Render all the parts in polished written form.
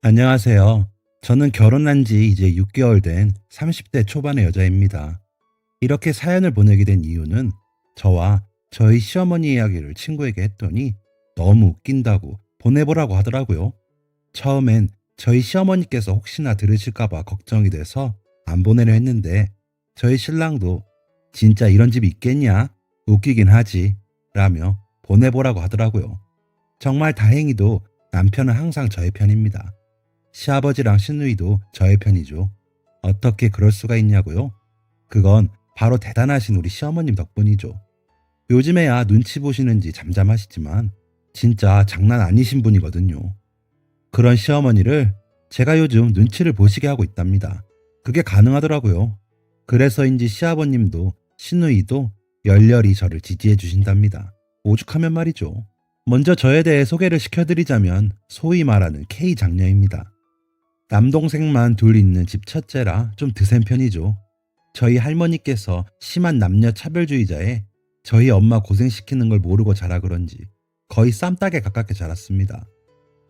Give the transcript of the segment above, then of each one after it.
안녕하세요. 저는 결혼한 지 이제 6개월 된 30대 초반의 여자입니다. 이렇게 사연을 보내게 된 이유는 저와 저희 시어머니 이야기를 친구에게 했더니 너무 웃긴다고 보내보라고 하더라고요. 처음엔 저희 시어머니께서 혹시나 들으실까봐 걱정이 돼서 안 보내려 했는데 저희 신랑도 진짜 이런 집 있겠냐? 웃기긴 하지. 라며 보내보라고 하더라고요. 정말 다행히도 남편은 항상 저의 편입니다. 시아버지랑 시누이도 저의 편이죠. 어떻게 그럴 수가 있냐고요? 그건 바로 대단하신 우리 시어머님 덕분이죠. 요즘에야 눈치 보시는지 잠잠하시지만 진짜 장난 아니신 분이거든요. 그런 시어머니를 제가 요즘 눈치를 보시게 하고 있답니다. 그게 가능하더라고요. 그래서인지 시아버님도 시누이도 열렬히 저를 지지해 주신답니다. 오죽하면 말이죠. 먼저 저에 대해 소개를 시켜드리자면 소위 말하는 K 장녀입니다. 남동생만 둘 있는 집 첫째라 좀 드센 편이죠. 저희 할머니께서 심한 남녀 차별주의자에 저희 엄마 고생시키는 걸 모르고 자라 그런지 거의 쌈딱에 가깝게 자랐습니다.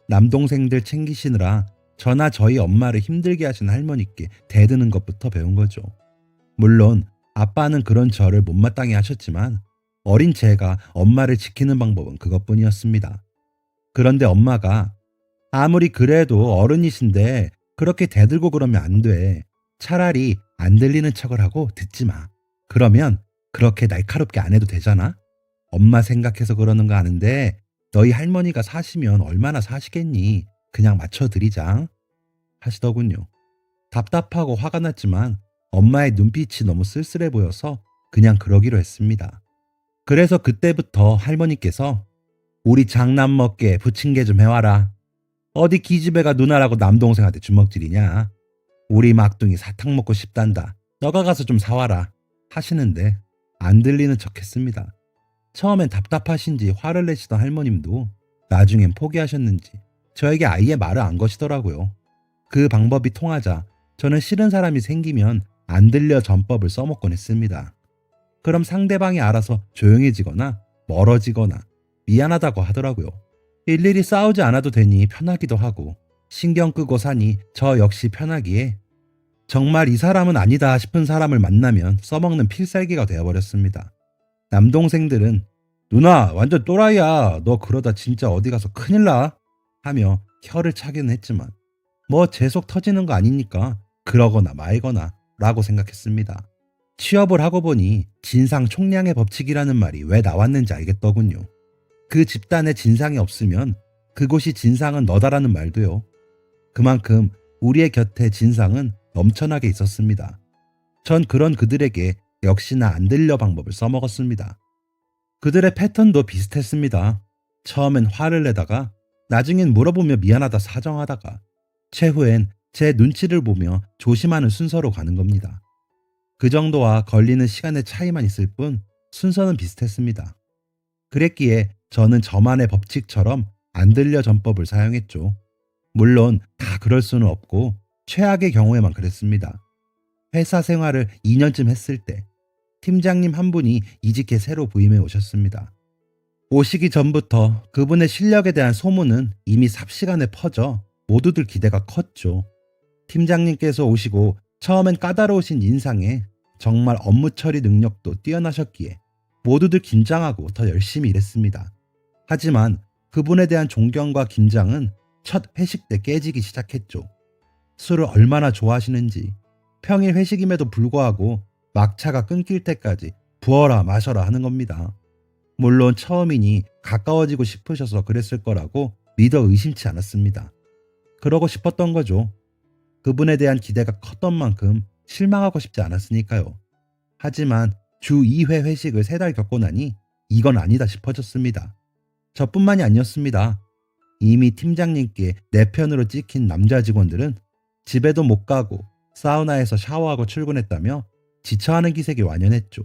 남동생들 챙기시느라 저나 저희 엄마를 힘들게 하신 할머니께 대드는 것부터 배운 거죠. 물론 아빠는 그런 저를 못마땅해 하셨지만 어린 제가 엄마를 지키는 방법은 그것뿐이었습니다. 그런데 엄마가 아무리 그래도 어른이신데 그렇게 대들고 그러면 안 돼. 차라리 안 들리는 척을 하고 듣지 마. 그러면 그렇게 날카롭게 안 해도 되잖아. 엄마 생각해서 그러는 거 아는데 너희 할머니가 사시면 얼마나 사시겠니? 그냥 맞춰드리자 하시더군요. 답답하고 화가 났지만 엄마의 눈빛이 너무 쓸쓸해 보여서 그냥 그러기로 했습니다. 그래서 그때부터 할머니께서 우리 장남 먹게 부침개 좀 해와라. 어디 기집애가 누나라고 남동생한테 주먹질이냐. 우리 막둥이 사탕 먹고 싶단다. 너가 가서 좀 사와라. 하시는데 안 들리는 척 했습니다. 처음엔 답답하신지 화를 내시던 할머님도 나중엔 포기하셨는지 저에게 아예 말을 안 거시더라고요. 그 방법이 통하자 저는 싫은 사람이 생기면 안 들려 전법을 써먹곤 했습니다. 그럼 상대방이 알아서 조용해지거나 멀어지거나 미안하다고 하더라고요. 일일이 싸우지 않아도 되니 편하기도 하고 신경 끄고 사니 저 역시 편하기에 정말 이 사람은 아니다 싶은 사람을 만나면 써먹는 필살기가 되어버렸습니다. 남동생들은 누나 완전 또라이야. 너 그러다 진짜 어디 가서 큰일 나. 하며 혀를 차기는 했지만 뭐 재속 터지는 거 아니니까 그러거나 말거나 라고 생각했습니다. 취업을 하고 보니 진상 총량의 법칙이라는 말이 왜 나왔는지 알겠더군요. 그 집단에 진상이 없으면 그곳이 진상은 너다라는 말도요. 그만큼 우리의 곁에 진상은 넘쳐나게 있었습니다. 전 그런 그들에게 역시나 안 들려 방법을 써먹었습니다. 그들의 패턴도 비슷했습니다. 처음엔 화를 내다가 나중엔 물어보며 미안하다 사정하다가 최후엔 제 눈치를 보며 조심하는 순서로 가는 겁니다. 그 정도와 걸리는 시간의 차이만 있을 뿐 순서는 비슷했습니다. 그랬기에 저는 저만의 법칙처럼 안 들려 전법을 사용했죠. 물론 다 그럴 수는 없고 최악의 경우에만 그랬습니다. 회사 생활을 2년쯤 했을 때 팀장님 한 분이 이직해 새로 부임해 오셨습니다. 오시기 전부터 그분의 실력에 대한 소문은 이미 삽시간에 퍼져 모두들 기대가 컸죠. 팀장님께서 오시고 처음엔 까다로우신 인상에 정말 업무 처리 능력도 뛰어나셨기에 모두들 긴장하고 더 열심히 일했습니다. 하지만 그분에 대한 존경과 긴장은 첫 회식 때 깨지기 시작했죠. 술을 얼마나 좋아하시는지 평일 회식임에도 불구하고 막차가 끊길 때까지 부어라 마셔라 하는 겁니다. 물론 처음이니 가까워지고 싶으셔서 그랬을 거라고 믿어 의심치 않았습니다. 그러고 싶었던 거죠. 그분에 대한 기대가 컸던 만큼 실망하고 싶지 않았으니까요. 하지만 주 2회 회식을 3달 겪고 나니 이건 아니다 싶어졌습니다. 저뿐만이 아니었습니다. 이미 팀장님께 내 편으로 찍힌 남자 직원들은 집에도 못 가고 사우나에서 샤워하고 출근했다며 지쳐하는 기색이 완연했죠.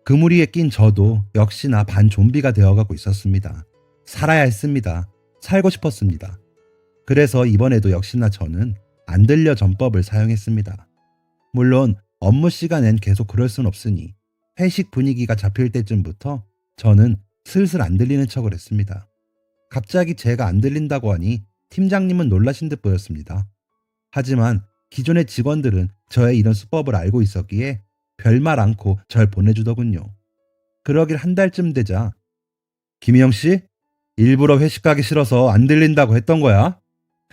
그 무리에 낀 저도 역시나 반 좀비가 되어가고 있었습니다. 살아야 했습니다. 살고 싶었습니다. 그래서 이번에도 역시나 저는 안 들려 전법을 사용했습니다. 물론 업무 시간엔 계속 그럴 순 없으니 회식 분위기가 잡힐 때쯤부터 저는 슬슬 안 들리는 척을 했습니다. 갑자기 제가 안 들린다고 하니 팀장님은 놀라신 듯 보였습니다. 하지만 기존의 직원들은 저의 이런 수법을 알고 있었기에 별말 않고 절 보내주더군요. 그러길 한 달쯤 되자 김희영 씨? 일부러 회식 가기 싫어서 안 들린다고 했던 거야?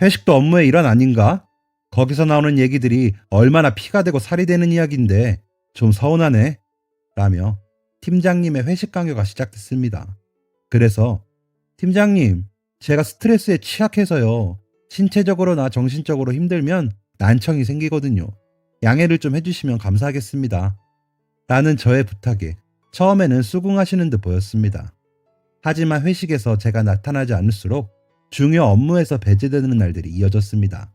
회식도 업무의 일환 아닌가? 거기서 나오는 얘기들이 얼마나 피가 되고 살이 되는 이야기인데 좀 서운하네. 라며 팀장님의 회식 강요가 시작됐습니다. 그래서 팀장님, 제가 스트레스에 취약해서요. 신체적으로나 정신적으로 힘들면 난청이 생기거든요. 양해를 좀 해주시면 감사하겠습니다. 라는 저의 부탁에 처음에는 수긍하시는 듯 보였습니다. 하지만 회식에서 제가 나타나지 않을수록 중요 업무에서 배제되는 날들이 이어졌습니다.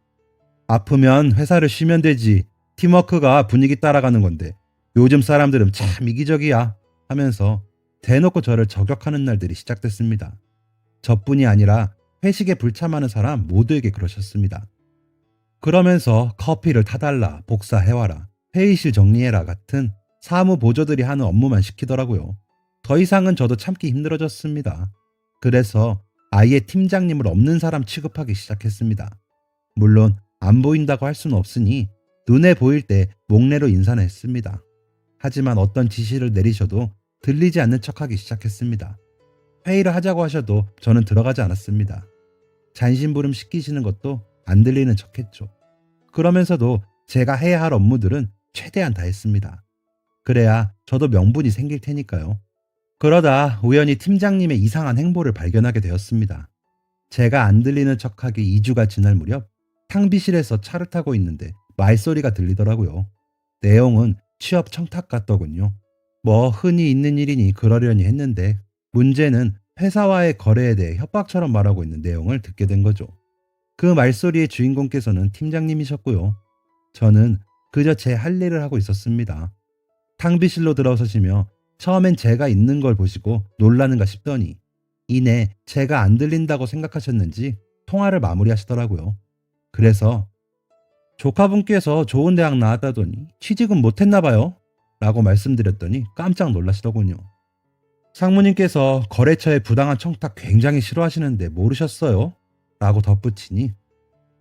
아프면 회사를 쉬면 되지. 팀워크가 분위기 따라가는 건데 요즘 사람들은 참 이기적이야 하면서 대놓고 저를 저격하는 날들이 시작됐습니다. 저뿐이 아니라 회식에 불참하는 사람 모두에게 그러셨습니다. 그러면서 커피를 타달라, 복사해와라, 회의실 정리해라 같은 사무 보조들이 하는 업무만 시키더라고요. 더 이상은 저도 참기 힘들어졌습니다. 그래서 아예 팀장님을 없는 사람 취급하기 시작했습니다. 물론 안 보인다고 할 수는 없으니 눈에 보일 때 목례로 인사는 했습니다. 하지만 어떤 지시를 내리셔도 들리지 않는 척하기 시작했습니다. 회의를 하자고 하셔도 저는 들어가지 않았습니다. 잔심부름 시키시는 것도 안 들리는 척했죠. 그러면서도 제가 해야 할 업무들은 최대한 다 했습니다. 그래야 저도 명분이 생길 테니까요. 그러다 우연히 팀장님의 이상한 행보를 발견하게 되었습니다. 제가 안 들리는 척하기 2주가 지날 무렵 탕비실에서 차를 타고 있는데 말소리가 들리더라고요. 내용은 취업 청탁 같더군요. 뭐 흔히 있는 일이니 그러려니 했는데 문제는 회사와의 거래에 대해 협박처럼 말하고 있는 내용을 듣게 된 거죠. 그 말소리의 주인공께서는 팀장님이셨고요. 저는 그저 제 할 일을 하고 있었습니다. 탕비실로 들어서시며 처음엔 제가 있는 걸 보시고 놀라는가 싶더니 이내 제가 안 들린다고 생각하셨는지 통화를 마무리하시더라고요. 그래서 조카분께서 좋은 대학 나왔다더니 취직은 못했나 봐요 라고 말씀드렸더니 깜짝 놀라시더군요. 상무님께서 거래처의 부당한 청탁 굉장히 싫어하시는데 모르셨어요? 라고 덧붙이니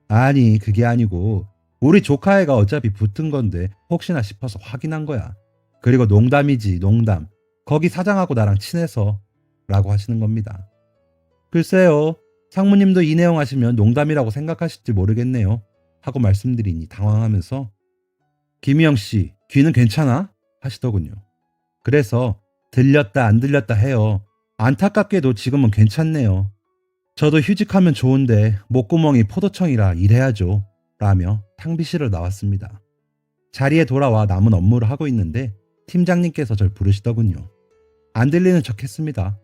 아니 그게 아니고 우리 조카애가 어차피 붙은 건데 혹시나 싶어서 확인한 거야. 그리고 농담이지 농담. 거기 사장하고 나랑 친해서 라고 하시는 겁니다. 글쎄요. 상무님도 이 내용 하시면 농담이라고 생각하실지 모르겠네요. 하고 말씀드리니 당황하면서 김희영 씨 귀는 괜찮아? 하시더군요. 그래서 들렸다 안 들렸다 해요. 안타깝게도 지금은 괜찮네요. 저도 휴직하면 좋은데 목구멍이 포도청이라 일해야죠. 라며 탕비실을 나왔습니다. 자리에 돌아와 남은 업무를 하고 있는데 팀장님께서 절 부르시더군요. 안 들리는 척 했습니다.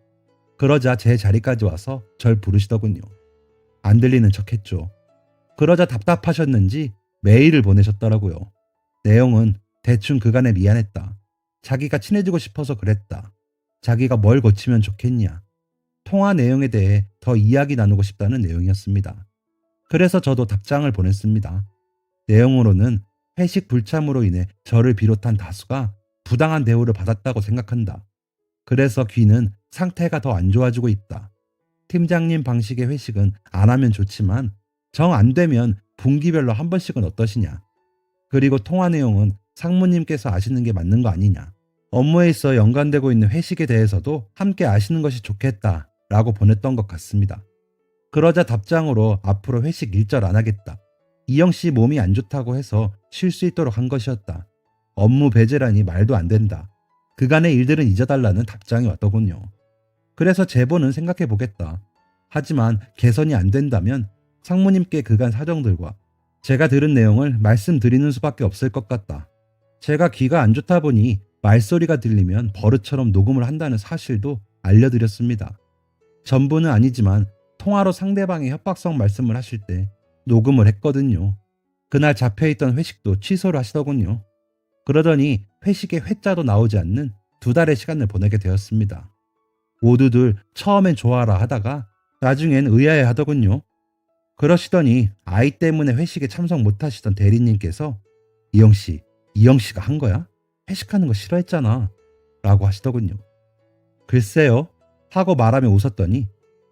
그러자 제 자리까지 와서 절 부르시더군요. 안 들리는 척 했죠. 그러자 답답하셨는지 메일을 보내셨더라고요. 내용은 대충 그간에 미안했다. 자기가 친해지고 싶어서 그랬다. 자기가 뭘 고치면 좋겠냐. 통화 내용에 대해 더 이야기 나누고 싶다는 내용이었습니다. 그래서 저도 답장을 보냈습니다. 내용으로는 회식 불참으로 인해 저를 비롯한 다수가 부당한 대우를 받았다고 생각한다. 그래서 귀는 상태가 더 안 좋아지고 있다. 팀장님 방식의 회식은 안 하면 좋지만 정 안 되면 분기별로 한 번씩은 어떠시냐. 그리고 통화 내용은 상무님께서 아시는 게 맞는 거 아니냐. 업무에 있어 연관되고 있는 회식에 대해서도 함께 아시는 것이 좋겠다 라고 보냈던 것 같습니다. 그러자 답장으로 앞으로 회식 일절 안 하겠다. 이영 씨 몸이 안 좋다고 해서 쉴 수 있도록 한 것이었다. 업무 배제라니 말도 안 된다. 그간의 일들은 잊어달라는 답장이 왔더군요. 그래서 제보는 생각해 보겠다. 하지만 개선이 안 된다면 상무님께 그간 사정들과 제가 들은 내용을 말씀드리는 수밖에 없을 것 같다. 제가 귀가 안 좋다 보니 말소리가 들리면 버릇처럼 녹음을 한다는 사실도 알려드렸습니다. 전부는 아니지만 통화로 상대방의 협박성 말씀을 하실 때 녹음을 했거든요. 그날 잡혀있던 회식도 취소를 하시더군요. 그러더니 회식에 회자도 나오지 않는 2달의 시간을 보내게 되었습니다. 모두들 처음엔 좋아라 하다가 나중엔 의아해 하더군요. 그러시더니 아이 때문에 회식에 참석 못하시던 대리님께서 이영씨가 한 거야? 회식하는 거 싫어했잖아 라고 하시더군요. 글쎄요 하고 말하며 웃었더니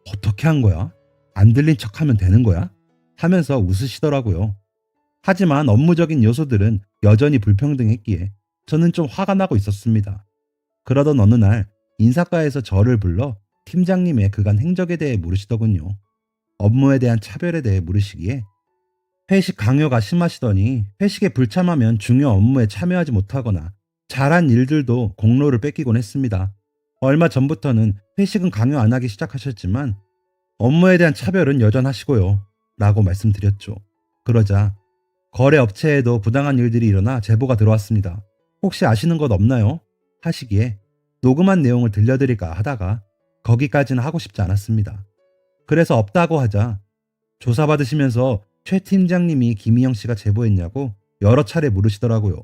어떻게 한 거야? 안 들린 척하면 되는 거야? 하면서 웃으시더라고요. 하지만 업무적인 요소들은 여전히 불평등했기에 저는 좀 화가 나고 있었습니다. 그러던 어느 날 인사과에서 저를 불러 팀장님의 그간 행적에 대해 물으시더군요. 업무에 대한 차별에 대해 물으시기에 회식 강요가 심하시더니 회식에 불참하면 중요 업무에 참여하지 못하거나 잘한 일들도 공로를 뺏기곤 했습니다. 얼마 전부터는 회식은 강요 안 하기 시작하셨지만 업무에 대한 차별은 여전하시고요. 라고 말씀드렸죠. 그러자 거래 업체에도 부당한 일들이 일어나 제보가 들어왔습니다. 혹시 아시는 것 없나요? 하시기에 녹음한 내용을 들려드릴까 하다가 거기까지는 하고 싶지 않았습니다. 그래서 없다고 하자 조사받으시면서 최 팀장님이 김희영 씨가 제보했냐고 여러 차례 물으시더라고요.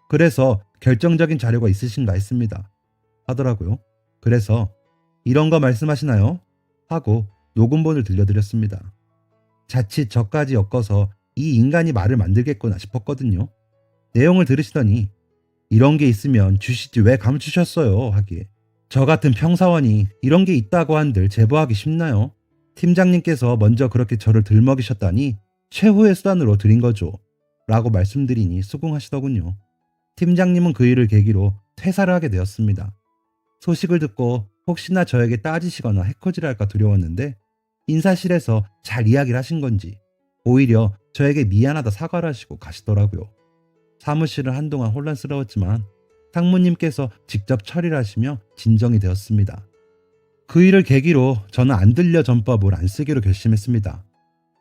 그래서 결정적인 자료가 있으신가 했습니다. 하더라고요. 그래서 이런 거 말씀하시나요? 하고 녹음본을 들려드렸습니다. 자칫 저까지 엮어서 이 인간이 말을 만들겠구나 싶었거든요. 내용을 들으시더니 이런 게 있으면 주시지 왜 감추셨어요? 하기에 저 같은 평사원이 이런 게 있다고 한들 제보하기 쉽나요? 팀장님께서 먼저 그렇게 저를 들먹이셨다니 최후의 수단으로 드린 거죠. 라고 말씀드리니 수긍하시더군요. 팀장님은 그 일을 계기로 퇴사를 하게 되었습니다. 소식을 듣고 혹시나 저에게 따지시거나 해코지를 할까 두려웠는데 인사실에서 잘 이야기를 하신 건지 오히려 저에게 미안하다 사과를 하시고 가시더라고요. 사무실은 한동안 혼란스러웠지만 상무님께서 직접 처리를 하시며 진정이 되었습니다. 그 일을 계기로 저는 안 들려 전법을 안 쓰기로 결심했습니다.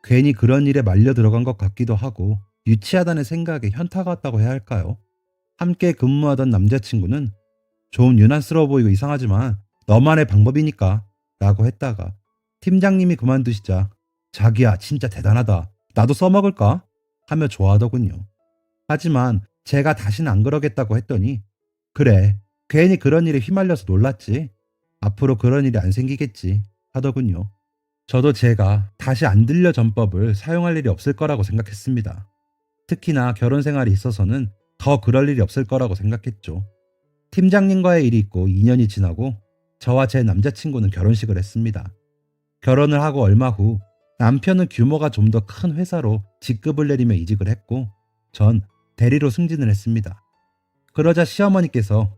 괜히 그런 일에 말려 들어간 것 같기도 하고 유치하다는 생각에 현타가 왔다고 해야 할까요? 함께 근무하던 남자친구는 좀 유난스러워 보이고 이상하지만 너만의 방법이니까 라고 했다가 팀장님이 그만두시자 자기야 진짜 대단하다. 나도 써먹을까? 하며 좋아하더군요. 하지만 제가 다시는 안 그러겠다고 했더니 그래 괜히 그런 일에 휘말려서 놀랐지. 앞으로 그런 일이 안 생기겠지 하더군요. 저도 제가 다시 안 들려 전법을 사용할 일이 없을 거라고 생각했습니다. 특히나 결혼 생활이 있어서는 더 그럴 일이 없을 거라고 생각했죠. 팀장님과의 일이 있고 2년이 지나고 저와 제 남자친구는 결혼식을 했습니다. 결혼을 하고 얼마 후 남편은 규모가 좀 더 큰 회사로 직급을 내리며 이직을 했고 전 대리로 승진을 했습니다. 그러자 시어머니께서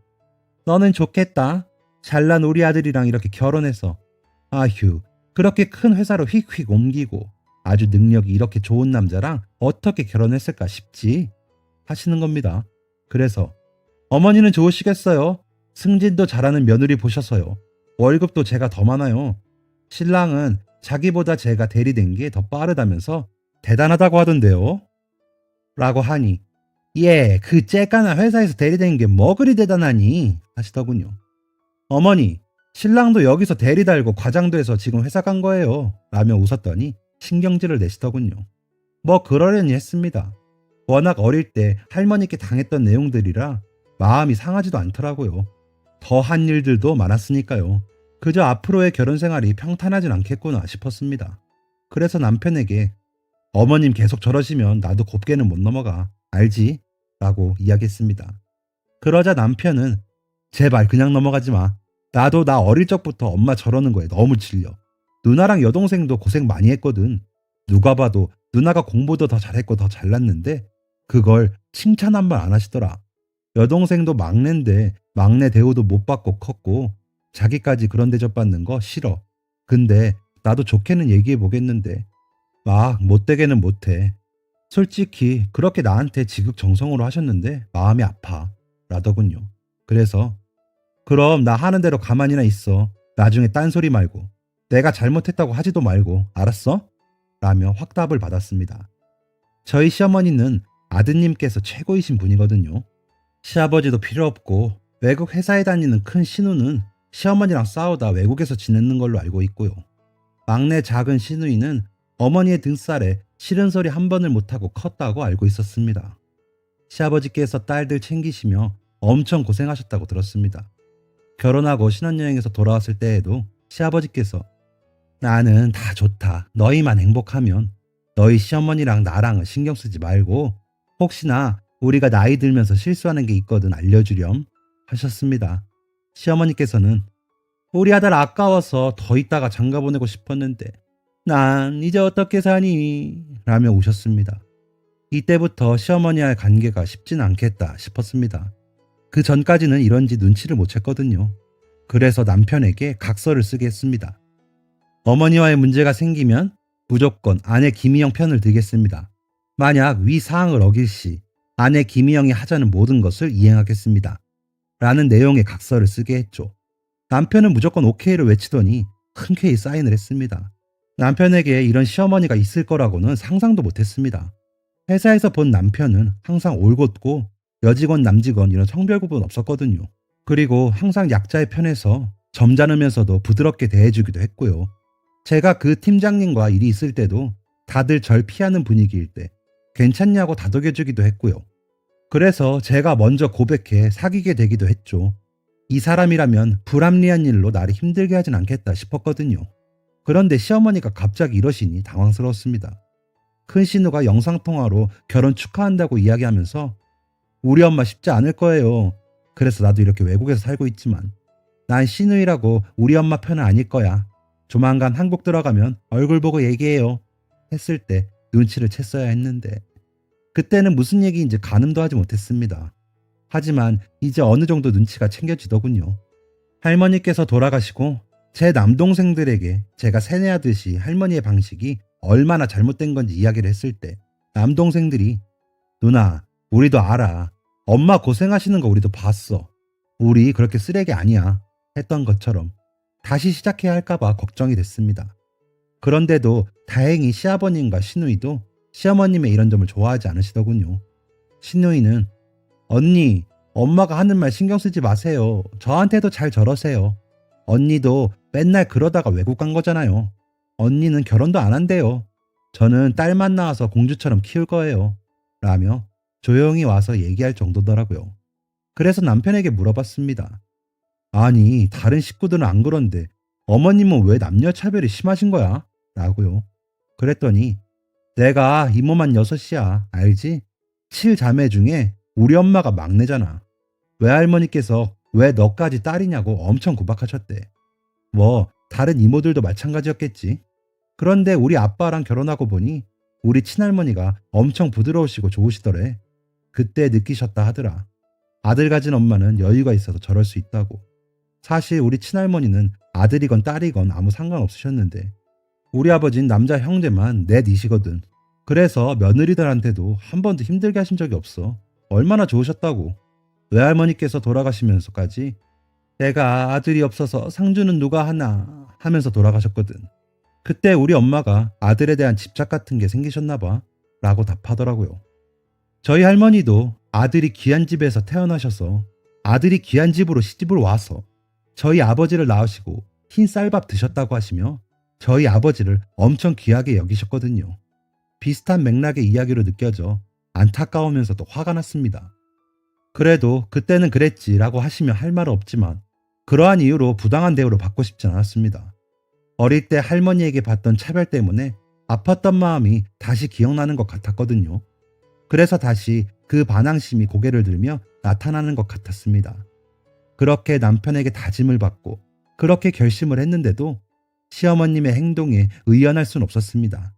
너는 좋겠다. 잘난 우리 아들이랑 이렇게 결혼해서 아휴 그렇게 큰 회사로 휙휙 옮기고 아주 능력이 이렇게 좋은 남자랑 어떻게 결혼했을까 싶지 하시는 겁니다. 그래서 어머니는 좋으시겠어요. 승진도 잘하는 며느리 보셔서요. 월급도 제가 더 많아요. 신랑은 자기보다 제가 대리된 게 더 빠르다면서 대단하다고 하던데요. 라고 하니 예, 그 째까나 회사에서 대리된 게 뭐 그리 대단하니 하시더군요. 어머니, 신랑도 여기서 대리 달고 과장도 해서 지금 회사 간 거예요. 라며 웃었더니 신경질을 내시더군요. 뭐 그러려니 했습니다. 워낙 어릴 때 할머니께 당했던 내용들이라 마음이 상하지도 않더라고요. 더한 일들도 많았으니까요. 그저 앞으로의 결혼 생활이 평탄하진 않겠구나 싶었습니다. 그래서 남편에게 어머님 계속 저러시면 나도 곱게는 못 넘어가. 알지? 라고 이야기했습니다. 그러자 남편은 제발 그냥 넘어가지 마. 나도 나 어릴 적부터 엄마 저러는 거에 너무 질려. 누나랑 여동생도 고생 많이 했거든. 누가 봐도 누나가 공부도 더 잘했고 더 잘났는데 그걸 칭찬 한 번 안 하시더라. 여동생도 막내인데 막내 대우도 못 받고 컸고 자기까지 그런 대접 받는 거 싫어. 근데 나도 좋게는 얘기해 보겠는데 막 못되게는 못해. 솔직히 그렇게 나한테 지극정성으로 하셨는데 마음이 아파. 라더군요. 그래서 그럼 나 하는 대로 가만히나 있어. 나중에 딴소리 말고 내가 잘못했다고 하지도 말고 알았어? 라며 확답을 받았습니다. 저희 시어머니는 아드님께서 최고이신 분이거든요. 시아버지도 필요 없고 외국 회사에 다니는 큰 시누는 시어머니랑 싸우다 외국에서 지내는 걸로 알고 있고요. 막내 작은 시누이는 어머니의 등살에 싫은 소리 한 번을 못하고 컸다고 알고 있었습니다. 시아버지께서 딸들 챙기시며 엄청 고생하셨다고 들었습니다. 결혼하고 신혼여행에서 돌아왔을 때에도 시아버지께서 나는 다 좋다. 너희만 행복하면 너희 시어머니랑 나랑은 신경 쓰지 말고 혹시나 우리가 나이 들면서 실수하는 게 있거든 알려주렴 하셨습니다. 시어머니께서는 우리 아들 아까워서 더 있다가 장가 보내고 싶었는데 난 이제 어떻게 사니? 라며 우셨습니다. 이때부터 시어머니와의 관계가 쉽진 않겠다 싶었습니다. 그 전까지는 이런지 눈치를 못 챘거든요. 그래서 남편에게 각서를 쓰게 했습니다. 어머니와의 문제가 생기면 무조건 아내 김희영 편을 들겠습니다. 만약 위 사항을 어길 시 아내 김희영이 하자는 모든 것을 이행하겠습니다. 라는 내용의 각서를 쓰게 했죠. 남편은 무조건 오케이를 외치더니 흔쾌히 사인을 했습니다. 남편에게 이런 시어머니가 있을 거라고는 상상도 못했습니다. 회사에서 본 남편은 항상 올곧고 여직원 남직원 이런 성별 구분 없었거든요. 그리고 항상 약자의 편에서 점잖으면서도 부드럽게 대해주기도 했고요. 제가 그 팀장님과 일이 있을 때도 다들 절 피하는 분위기일 때 괜찮냐고 다독여주기도 했고요. 그래서 제가 먼저 고백해 사귀게 되기도 했죠. 이 사람이라면 불합리한 일로 나를 힘들게 하진 않겠다 싶었거든요. 그런데 시어머니가 갑자기 이러시니 당황스러웠습니다. 큰 신우가 영상통화로 결혼 축하한다고 이야기하면서 우리 엄마 쉽지 않을 거예요. 그래서 나도 이렇게 외국에서 살고 있지만 난 신우이라고 우리 엄마 편은 아닐 거야. 조만간 한국 들어가면 얼굴 보고 얘기해요. 했을 때 눈치를 챘어야 했는데 그때는 무슨 얘기인지 가늠도 하지 못했습니다. 하지만 이제 어느 정도 눈치가 챙겨지더군요. 할머니께서 돌아가시고 제 남동생들에게 제가 세뇌하듯이 할머니의 방식이 얼마나 잘못된 건지 이야기를 했을 때 남동생들이 누나, 우리도 알아. 엄마 고생하시는 거 우리도 봤어. 우리 그렇게 쓰레기 아니야. 했던 것처럼 다시 시작해야 할까봐 걱정이 됐습니다. 그런데도 다행히 시아버님과 시누이도 시어머님의 이런 점을 좋아하지 않으시더군요. 시누이는 언니, 엄마가 하는 말 신경 쓰지 마세요. 저한테도 잘 저러세요. 언니도 맨날 그러다가 외국 간 거잖아요. 언니는 결혼도 안 한대요. 저는 딸만 낳아서 공주처럼 키울 거예요. 라며 조용히 와서 얘기할 정도더라고요. 그래서 남편에게 물어봤습니다. 아니, 다른 식구들은 안 그런데 어머님은 왜 남녀 차별이 심하신 거야? 라고요. 그랬더니 내가 이모만 6이야. 알지? 7자매 중에 우리 엄마가 막내잖아. 외할머니께서 왜 너까지 딸이냐고 엄청 구박하셨대. 뭐 다른 이모들도 마찬가지였겠지. 그런데 우리 아빠랑 결혼하고 보니 우리 친할머니가 엄청 부드러우시고 좋으시더래. 그때 느끼셨다 하더라. 아들 가진 엄마는 여유가 있어서 저럴 수 있다고. 사실 우리 친할머니는 아들이건 딸이건 아무 상관없으셨는데 우리 아버진 남자 형제만 넷이시거든. 그래서 며느리들한테도 한 번도 힘들게 하신 적이 없어. 얼마나 좋으셨다고. 외할머니께서 돌아가시면서까지 내가 아들이 없어서 상주는 누가 하나 하면서 돌아가셨거든. 그때 우리 엄마가 아들에 대한 집착 같은 게 생기셨나 봐 라고 답하더라고요. 저희 할머니도 아들이 귀한 집에서 태어나셔서 아들이 귀한 집으로 시집을 와서 저희 아버지를 낳으시고 흰 쌀밥 드셨다고 하시며 저희 아버지를 엄청 귀하게 여기셨거든요. 비슷한 맥락의 이야기로 느껴져 안타까우면서도 화가 났습니다. 그래도 그때는 그랬지라고 하시면 할 말은 없지만 그러한 이유로 부당한 대우를 받고 싶진 않았습니다. 어릴 때 할머니에게 받던 차별 때문에 아팠던 마음이 다시 기억나는 것 같았거든요. 그래서 다시 그 반항심이 고개를 들며 나타나는 것 같았습니다. 그렇게 남편에게 다짐을 받고 그렇게 결심을 했는데도 시어머님의 행동에 의연할 순 없었습니다.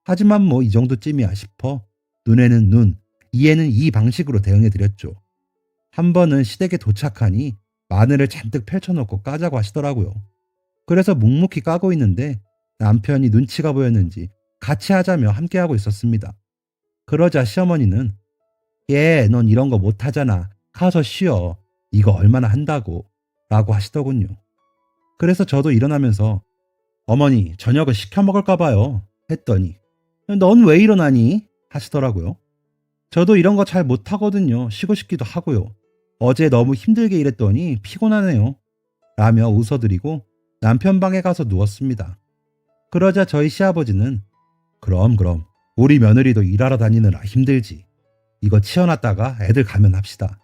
하지만 뭐 이 정도쯤이야 싶어 눈에는 눈, 이에는 이 방식으로 대응해드렸죠. 한 번은 시댁에 도착하니 마늘을 잔뜩 펼쳐놓고 까자고 하시더라고요. 그래서 묵묵히 까고 있는데 남편이 눈치가 보였는지 같이 하자며 함께하고 있었습니다. 그러자 시어머니는 넌 이런 거 못하잖아. 가서 쉬어. 이거 얼마나 한다고. 라고 하시더군요. 그래서 저도 일어나면서 어머니 저녁을 시켜 먹을까 봐요. 했더니 넌 왜 일어나니? 하시더라고요. 저도 이런 거 잘 못하거든요. 쉬고 싶기도 하고요. 어제 너무 힘들게 일했더니 피곤하네요. 라며 웃어드리고 남편 방에 가서 누웠습니다. 그러자 저희 시아버지는 그럼 우리 며느리도 일하러 다니느라 힘들지. 이거 치워놨다가 애들 가면 합시다.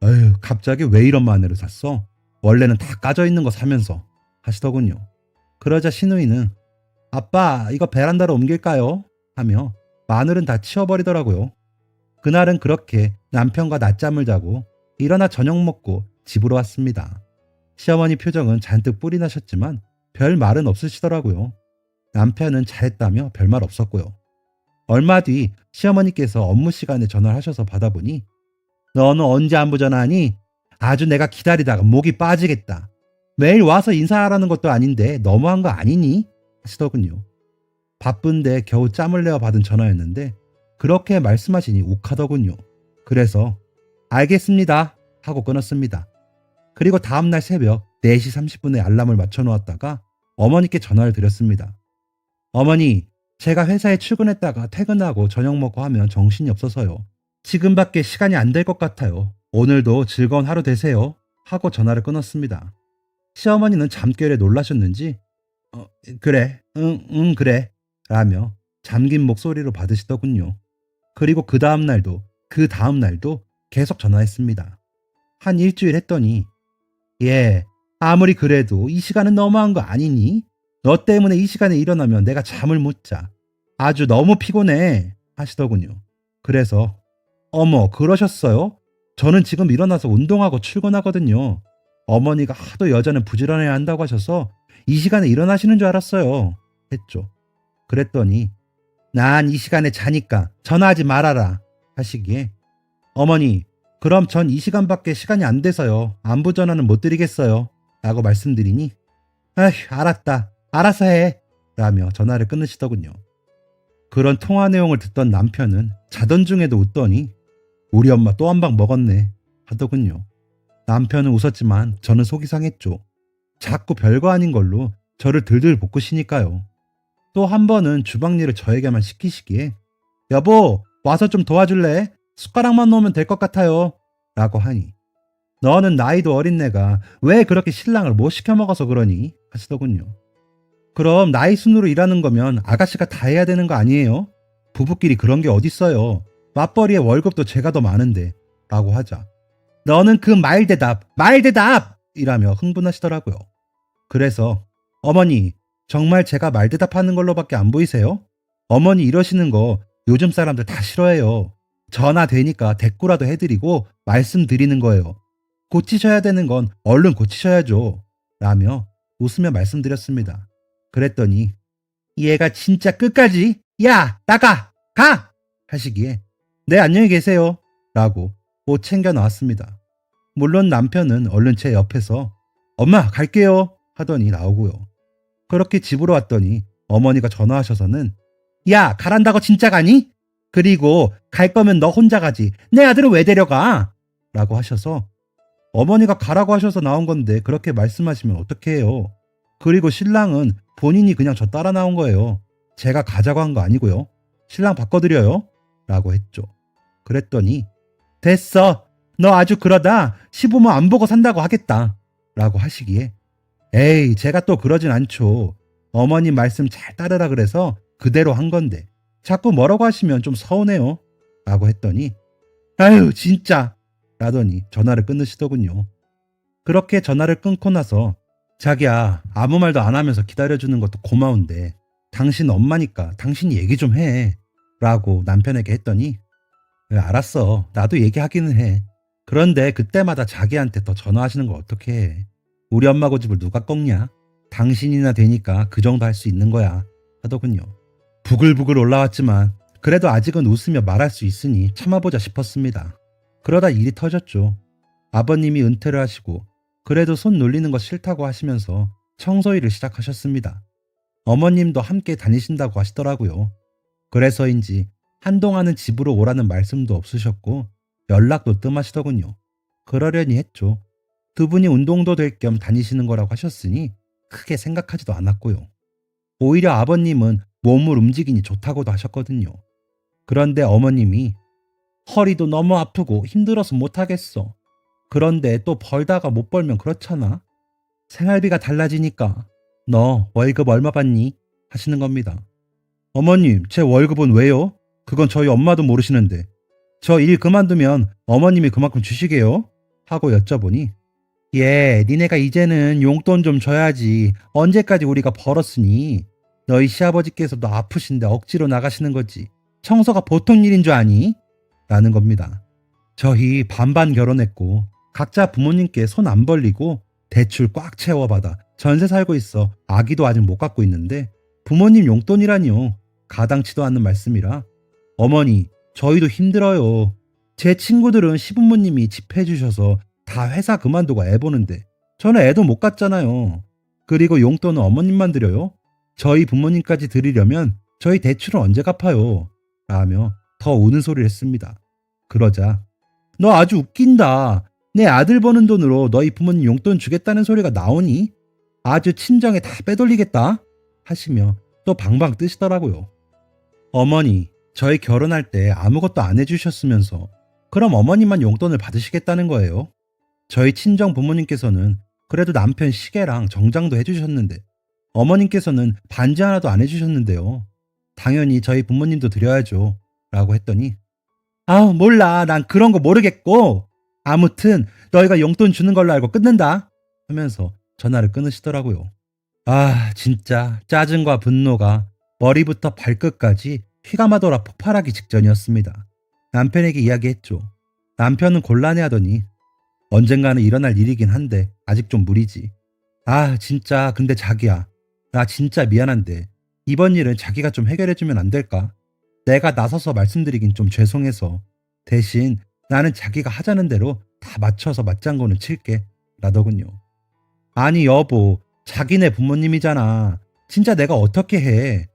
에휴 갑자기 왜 이런 마늘을 샀어? 원래는 다 까져 있는 거 사면서 하시더군요. 그러자 시누이는 아빠 이거 베란다로 옮길까요? 하며 마늘은 다 치워버리더라고요. 그날은 그렇게 남편과 낮잠을 자고 일어나 저녁 먹고 집으로 왔습니다. 시어머니 표정은 잔뜩 뿔이 나셨지만 별 말은 없으시더라고요. 남편은 잘했다며 별말 없었고요. 얼마 뒤 시어머니께서 업무 시간에 전화를 하셔서 받아보니 너는 언제 안부 전화하니? 아주 내가 기다리다가 목이 빠지겠다. 매일 와서 인사하라는 것도 아닌데 너무한 거 아니니? 하시더군요. 바쁜데 겨우 짬을 내어 받은 전화였는데 그렇게 말씀하시니 욱하더군요. 그래서 알겠습니다 하고 끊었습니다. 그리고 다음날 새벽 4시 30분에 알람을 맞춰 놓았다가 어머니께 전화를 드렸습니다. 어머니, 제가 회사에 출근했다가 퇴근하고 저녁 먹고 하면 정신이 없어서요. 지금밖에 시간이 안 될 것 같아요. 오늘도 즐거운 하루 되세요. 하고 전화를 끊었습니다. 시어머니는 잠결에 놀라셨는지 그래, 그래 라며 잠긴 목소리로 받으시더군요. 그리고 그 다음 날도 계속 전화했습니다. 한 일주일 했더니 예, 아무리 그래도 이 시간은 너무한 거 아니니? 너 때문에 이 시간에 일어나면 내가 잠을 못 자. 아주 너무 피곤해 하시더군요. 그래서 어머, 그러셨어요? 저는 지금 일어나서 운동하고 출근하거든요. 어머니가 하도 여자는 부지런해야 한다고 하셔서 이 시간에 일어나시는 줄 알았어요. 했죠. 그랬더니 난 이 시간에 자니까 전화하지 말아라 하시기에 어머니, 그럼 전 이 시간밖에 시간이 안 돼서요. 안부 전화는 못 드리겠어요. 라고 말씀드리니 아휴, 알았다. 알아서 해. 라며 전화를 끊으시더군요. 그런 통화 내용을 듣던 남편은 자던 중에도 웃더니 우리 엄마 또 한 방 먹었네 하더군요. 남편은 웃었지만 저는 속이 상했죠. 자꾸 별거 아닌 걸로 저를 들들 볶으시니까요. 또 한 번은 주방 일을 저에게만 시키시기에 여보, 와서 좀 도와줄래? 숟가락만 놓으면 될 것 같아요. 라고 하니 너는 나이도 어린 내가 왜 그렇게 신랑을 못 시켜 먹어서 그러니? 하시더군요. 그럼 나이 순으로 일하는 거면 아가씨가 다 해야 되는 거 아니에요? 부부끼리 그런 게 어딨어요. 맞벌이에 월급도 제가 더 많은데 라고 하자 너는 그 말대답 이라며 흥분하시더라고요. 그래서 어머니, 정말 제가 말대답하는 걸로밖에 안 보이세요? 어머니 이러시는 거 요즘 사람들 다 싫어해요. 전화 되니까 대꾸라도 해드리고 말씀드리는 거예요. 고치셔야 되는 건 얼른 고치셔야죠. 라며 웃으며 말씀드렸습니다. 그랬더니 얘가 진짜 끝까지 야, 나가! 가! 하시기에 네, 안녕히 계세요. 라고 옷 챙겨 나왔습니다. 물론 남편은 얼른 제 옆에서 엄마, 갈게요. 하더니 나오고요. 그렇게 집으로 왔더니 어머니가 전화하셔서는 야, 가란다고 진짜 가니? 그리고 갈 거면 너 혼자 가지. 내 아들을 왜 데려가? 라고 하셔서 어머니가 가라고 하셔서 나온 건데 그렇게 말씀하시면 어떡해 해요. 그리고 신랑은 본인이 그냥 저 따라 나온 거예요. 제가 가자고 한 거 아니고요. 신랑 바꿔드려요. 라고 했죠. 그랬더니 됐어. 너 아주 그러다 시부모 안 보고 산다고 하겠다. 라고 하시기에 에이, 제가 또 그러진 않죠. 어머니 말씀 잘 따르라 그래서 그대로 한 건데 자꾸 뭐라고 하시면 좀 서운해요. 라고 했더니 아유, 진짜 라더니 전화를 끊으시더군요. 그렇게 전화를 끊고 나서 자기야, 아무 말도 안 하면서 기다려주는 것도 고마운데 당신 엄마니까 당신이 얘기 좀 해. 라고 남편에게 했더니 알았어. 나도 얘기하기는 해. 그런데 그때마다 자기한테 더 전화하시는 걸 어떻게 해. 우리 엄마 고집을 누가 꺾냐. 당신이나 되니까 그 정도 할 수 있는 거야. 하더군요. 부글부글 올라왔지만 그래도 아직은 웃으며 말할 수 있으니 참아보자 싶었습니다. 그러다 일이 터졌죠. 아버님이 은퇴를 하시고 그래도 손 놀리는 거 싫다고 하시면서 청소일을 시작하셨습니다. 어머님도 함께 다니신다고 하시더라고요. 그래서인지 한동안은 집으로 오라는 말씀도 없으셨고 연락도 뜸하시더군요. 그러려니 했죠. 두 분이 운동도 될 겸 다니시는 거라고 하셨으니 크게 생각하지도 않았고요. 오히려 아버님은 몸을 움직이니 좋다고도 하셨거든요. 그런데 어머님이 허리도 너무 아프고 힘들어서 못하겠어. 그런데 또 벌다가 못 벌면 그렇잖아. 생활비가 달라지니까 너 월급 얼마 받니? 하시는 겁니다. 어머님, 제 월급은 왜요? 그건 저희 엄마도 모르시는데 저 일 그만두면 어머님이 그만큼 주시게요? 하고 여쭤보니 예, 니네가 이제는 용돈 좀 줘야지. 언제까지 우리가 벌었으니. 너희 시아버지께서도 아프신데 억지로 나가시는 거지. 청소가 보통 일인 줄 아니? 라는 겁니다. 저희 반반 결혼했고 각자 부모님께 손 안 벌리고 대출 꽉 채워받아 전세 살고 있어 아기도 아직 못 갖고 있는데 부모님 용돈이라니요. 가당치도 않는 말씀이라. 어머니, 저희도 힘들어요. 제 친구들은 시부모님이 집해 주셔서 다 회사 그만두고 애 보는데 저는 애도 못 갔잖아요. 그리고 용돈은 어머님만 드려요. 저희 부모님까지 드리려면 저희 대출은 언제 갚아요? 라며 더 우는 소리를 했습니다. 그러자 너 아주 웃긴다. 내 아들 버는 돈으로 너희 부모님 용돈 주겠다는 소리가 나오니? 아주 친정에 다 빼돌리겠다 하시며 또 방방 뜨시더라고요. 어머니, 저희 결혼할 때 아무것도 안 해주셨으면서 그럼 어머님만 용돈을 받으시겠다는 거예요? 저희 친정 부모님께서는 그래도 남편 시계랑 정장도 해주셨는데 어머님께서는 반지 하나도 안 해주셨는데요. 당연히 저희 부모님도 드려야죠. 라고 했더니 아우 몰라 난 그런 거 모르겠고 아무튼 너희가 용돈 주는 걸로 알고 끊는다 하면서 전화를 끊으시더라고요. 아 진짜 짜증과 분노가 머리부터 발끝까지 휘감아돌아 폭발하기 직전이었습니다. 남편에게 이야기했죠. 남편은 곤란해하더니 언젠가는 일어날 일이긴 한데 아직 좀 무리지. 아 진짜 근데 자기야 나 진짜 미안한데 이번 일은 자기가 좀 해결해주면 안 될까? 내가 나서서 말씀드리긴 좀 죄송해서 대신 나는 자기가 하자는 대로 다 맞춰서 맞장구는 칠게 라더군요. 아니 여보 자기네 부모님이잖아. 진짜 내가 어떻게 해?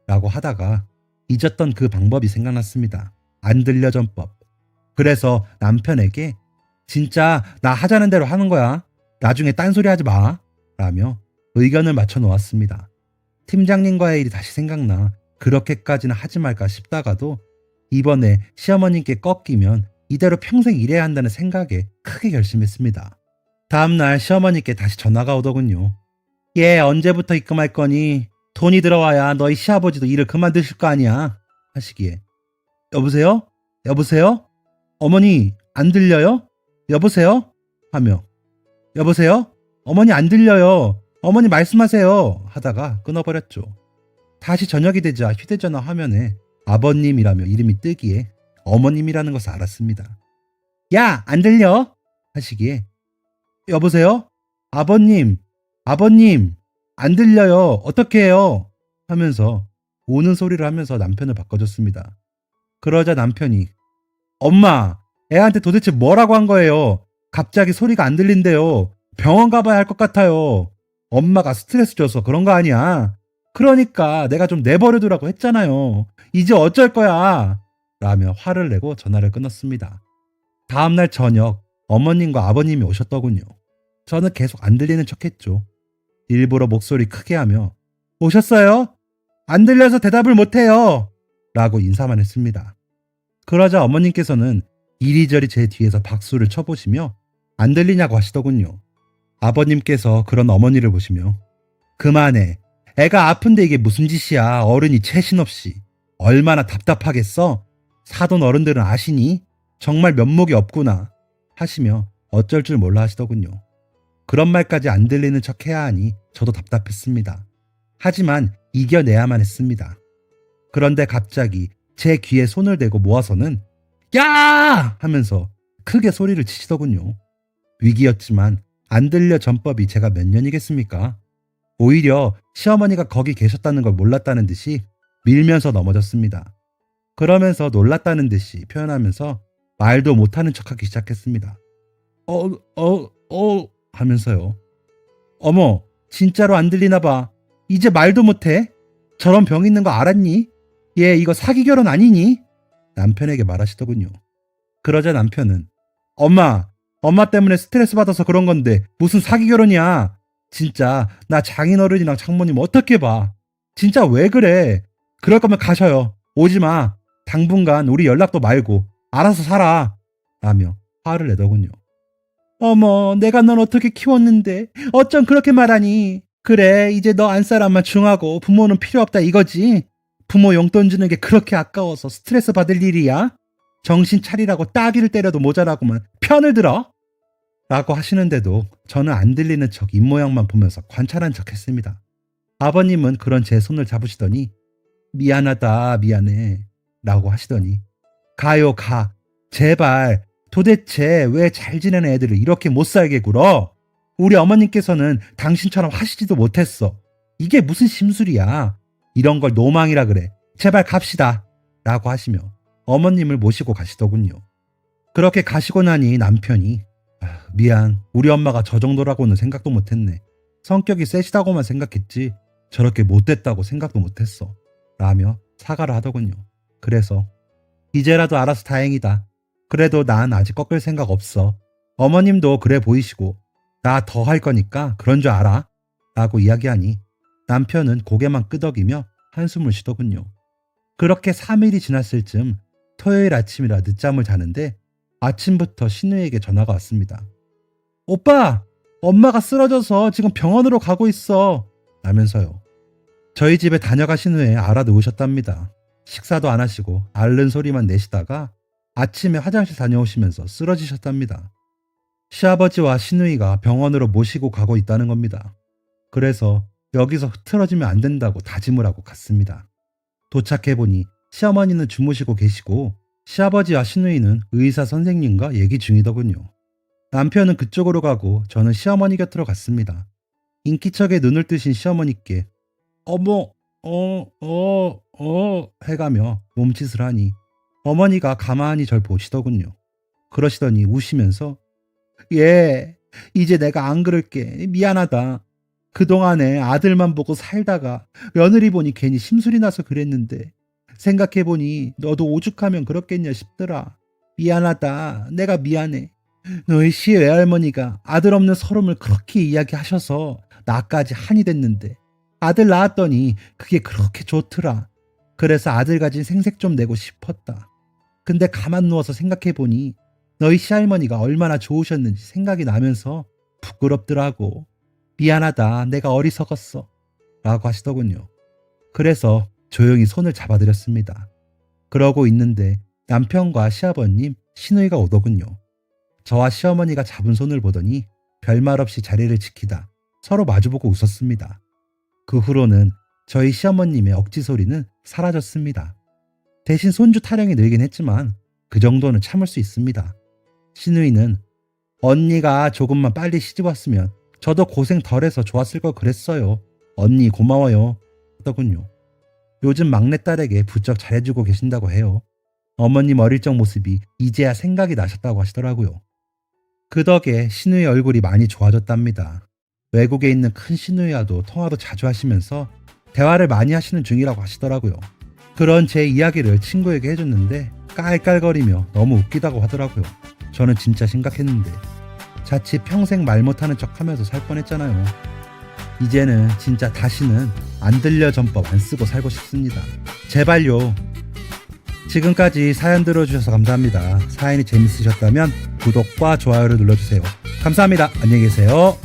라고 하다가 잊었던 그 방법이 생각났습니다. 안 들려 전법. 그래서 남편에게 진짜 나 하자는 대로 하는 거야. 나중에 딴소리 하지 마. 라며 의견을 맞춰 놓았습니다. 팀장님과의 일이 다시 생각나 그렇게까지는 하지 말까 싶다가도 이번에 시어머님께 꺾이면 이대로 평생 일해야 한다는 생각에 크게 결심했습니다. 다음날 시어머니께 다시 전화가 오더군요. 얘 언제부터 입금할 거니? 돈이 들어와야 너희 시아버지도 일을 그만두실 거 아니야 하시기에 여보세요? 여보세요? 어머니 안 들려요? 여보세요? 하며 여보세요? 어머니 안 들려요. 어머니 말씀하세요 하다가 끊어버렸죠. 다시 저녁이 되자 휴대전화 화면에 아버님이라며 이름이 뜨기에 어머님이라는 것을 알았습니다. 야, 안 들려? 하시기에 여보세요? 아버님, 아버님, 안 들려요. 어떻게 해요? 하면서 우는 소리를 하면서 남편을 바꿔줬습니다. 그러자 남편이 엄마, 애한테 도대체 뭐라고 한 거예요? 갑자기 소리가 안 들린대요. 병원 가봐야 할 것 같아요. 엄마가 스트레스 줘서 그런 거 아니야. 그러니까 내가 좀 내버려두라고 했잖아요. 이제 어쩔 거야. 라며 화를 내고 전화를 끊었습니다. 다음날 저녁 어머님과 아버님이 오셨더군요. 저는 계속 안 들리는 척했죠. 일부러 목소리 크게 하며 오셨어요? 안 들려서 대답을 못해요. 라고 인사만 했습니다. 그러자 어머님께서는 이리저리 제 뒤에서 박수를 쳐보시며 안 들리냐고 하시더군요. 아버님께서 그런 어머니를 보시며 그만해. 애가 아픈데 이게 무슨 짓이야. 어른이 채신 없이. 얼마나 답답하겠어? 사돈 어른들은 아시니? 정말 면목이 없구나. 하시며 어쩔 줄 몰라 하시더군요. 그런 말까지 안 들리는 척 해야 하니 저도 답답했습니다. 하지만 이겨내야만 했습니다. 그런데 갑자기 제 귀에 손을 대고 모아서는 야! 하면서 크게 소리를 치시더군요. 위기였지만 안 들려 전법이 제가 몇 년이겠습니까? 오히려 시어머니가 거기 계셨다는 걸 몰랐다는 듯이 밀면서 넘어졌습니다. 그러면서 놀랐다는 듯이 표현하면서 말도 못하는 척하기 시작했습니다. 하면서요. 어머, 진짜로 안 들리나 봐. 이제 말도 못해? 저런 병 있는 거 알았니? 얘 이거 사기 결혼 아니니? 남편에게 말하시더군요. 그러자 남편은 엄마 때문에 스트레스 받아서 그런 건데 무슨 사기 결혼이야. 진짜 나 장인어른이랑 장모님 어떻게 봐. 진짜 왜 그래. 그럴 거면 가셔요. 오지 마. 당분간 우리 연락도 말고 알아서 살아. 라며 화를 내더군요. 어머, 내가 넌 어떻게 키웠는데 어쩜 그렇게 말하니. 그래, 이제 너 안 사람만 중하고 부모는 필요 없다 이거지. 부모 용돈 주는 게 그렇게 아까워서 스트레스 받을 일이야? 정신 차리라고 따귀를 때려도 모자라고만 편을 들어? 라고 하시는데도 저는 안 들리는 척 입모양만 보면서 관찰한 척 했습니다. 아버님은 그런 제 손을 잡으시더니 미안하다 미안해 라고 하시더니 가요 가 제발 도대체 왜 잘 지내는 애들을 이렇게 못살게 굴어? 우리 어머님께서는 당신처럼 하시지도 못했어. 이게 무슨 심술이야. 이런 걸 노망이라 그래. 제발 갑시다. 라고 하시며 어머님을 모시고 가시더군요. 그렇게 가시고 나니 남편이 미안. 우리 엄마가 저 정도라고는 생각도 못했네. 성격이 세시다고만 생각했지 저렇게 못됐다고 생각도 못했어. 라며 사과를 하더군요. 그래서 이제라도 알아서 다행이다. 그래도 난 아직 꺾을 생각 없어. 어머님도 그래 보이시고 나 더 할 거니까 그런 줄 알아. 라고 이야기하니 남편은 고개만 끄덕이며 한숨을 쉬더군요. 그렇게 3일이 지났을 즈음 토요일 아침이라 늦잠을 자는데 아침부터 신우에게 전화가 왔습니다. 오빠! 엄마가 쓰러져서 지금 병원으로 가고 있어. 라면서요. 저희 집에 다녀가신 후에 알아놓으셨답니다. 식사도 안 하시고 앓는 소리만 내시다가 아침에 화장실 다녀오시면서 쓰러지셨답니다. 시아버지와 시누이가 병원으로 모시고 가고 있다는 겁니다. 그래서 여기서 흐트러지면 안 된다고 다짐을 하고 갔습니다. 도착해보니 시어머니는 주무시고 계시고 시아버지와 시누이는 의사 선생님과 얘기 중이더군요. 남편은 그쪽으로 가고 저는 시어머니 곁으로 갔습니다. 인기척에 눈을 뜨신 시어머니께 어머, 해가며 몸짓을 하니 어머니가 가만히 절 보시더군요. 그러시더니 우시면서 예, 이제 내가 안 그럴게. 미안하다. 그동안에 아들만 보고 살다가 며느리 보니 괜히 심술이 나서 그랬는데 생각해보니 너도 오죽하면 그렇겠냐 싶더라. 미안하다. 내가 미안해. 너희 시 외할머니가 아들 없는 서름을 그렇게 이야기하셔서 나까지 한이 됐는데 아들 낳았더니 그게 그렇게 좋더라. 그래서 아들 가진 생색 좀 내고 싶었다. 근데 가만 누워서 생각해보니 너희 시할머니가 얼마나 좋으셨는지 생각이 나면서 부끄럽더라고. 미안하다. 내가 어리석었어. 라고 하시더군요. 그래서 조용히 손을 잡아드렸습니다. 그러고 있는데 남편과 시아버님, 시누이가 오더군요. 저와 시어머니가 잡은 손을 보더니 별말 없이 자리를 지키다 서로 마주보고 웃었습니다. 그 후로는 저희 시어머님의 억지 소리는 사라졌습니다. 대신 손주 타령이 늘긴 했지만 그 정도는 참을 수 있습니다. 시누이는 언니가 조금만 빨리 시집 왔으면 저도 고생 덜해서 좋았을 걸 그랬어요. 언니 고마워요. 하더군요. 요즘 막내딸에게 부쩍 잘해주고 계신다고 해요. 어머님 어릴 적 모습이 이제야 생각이 나셨다고 하시더라고요. 그 덕에 시누이 얼굴이 많이 좋아졌답니다. 외국에 있는 큰 시누이와도 통화도 자주 하시면서 대화를 많이 하시는 중이라고 하시더라고요. 그런 제 이야기를 친구에게 해줬는데 깔깔거리며 너무 웃기다고 하더라고요. 저는 진짜 심각했는데 자칫 평생 말 못하는 척 하면서 살 뻔했잖아요. 이제는 진짜 다시는 안 들려 전법 안 쓰고 살고 싶습니다. 제발요. 지금까지 사연 들어주셔서 감사합니다. 사연이 재밌으셨다면 구독과 좋아요를 눌러주세요. 감사합니다. 안녕히 계세요.